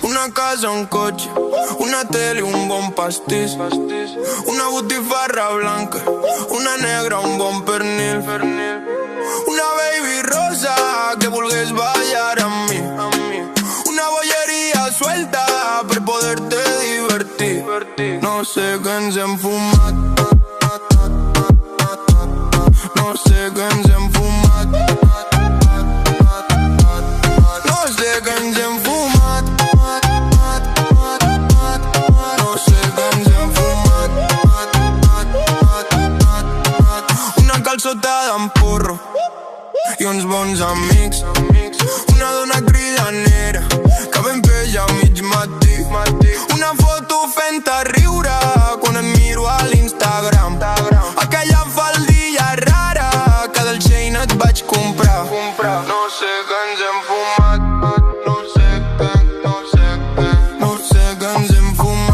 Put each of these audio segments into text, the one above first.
Una casa, un coche, una tele, un bon pastís, una butifarra blanca, una negra, un bon pernil, una baby rosa que vulgues ballar amb mi, una bolleria suelta per poder-te divertir. No sé què ens hem fumat, no sé què ens hem fumat, no sé què ens hem fumat. Calçotada amb porro i uns bons amics, una dona cridanera que ben pella a mig matí, una foto fent-te riure quan et miro a l'Instagram, aquella faldilla rara que del Shein et vaig comprar. No sé què ens hem fumat, no sé què ens hem fumat.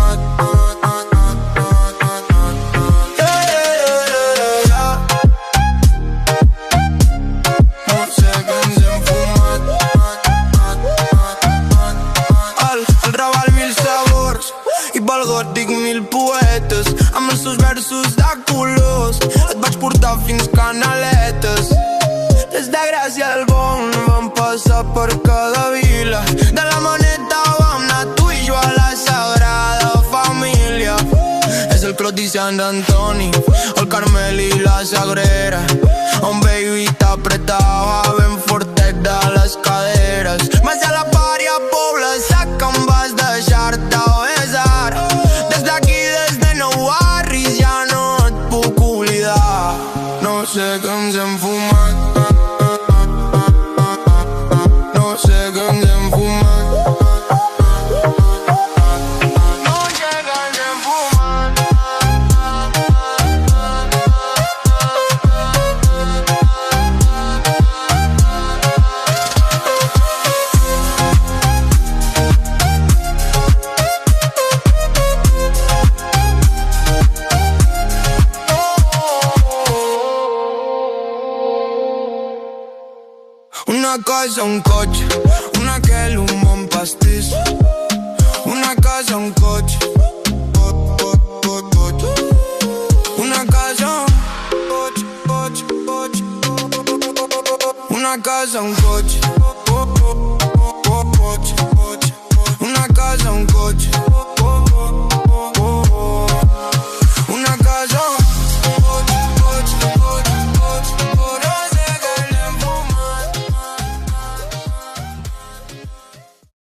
Dic mil poetes amb els seus versos de colors. Et vaig portar fins Canaletes. Des de Gràcia al Bon vam passar per cada vila. De la Maneta vam anar tu i jo a la Sagrada Família. És el Clot i Sant Antoni, el Carmel i la Sagrera, on baby t'apretava ben fortet de les caderes. Vas a la pària Pobla Sac que em vas deixar-te besar. Des d'aquí, des de Nou Barris, ja no et puc oblidar. No sé què ens hem fumat, no sé què ens hem fumat, no sé què ens hem fumat. Una casa, un cotxe, una Kelly,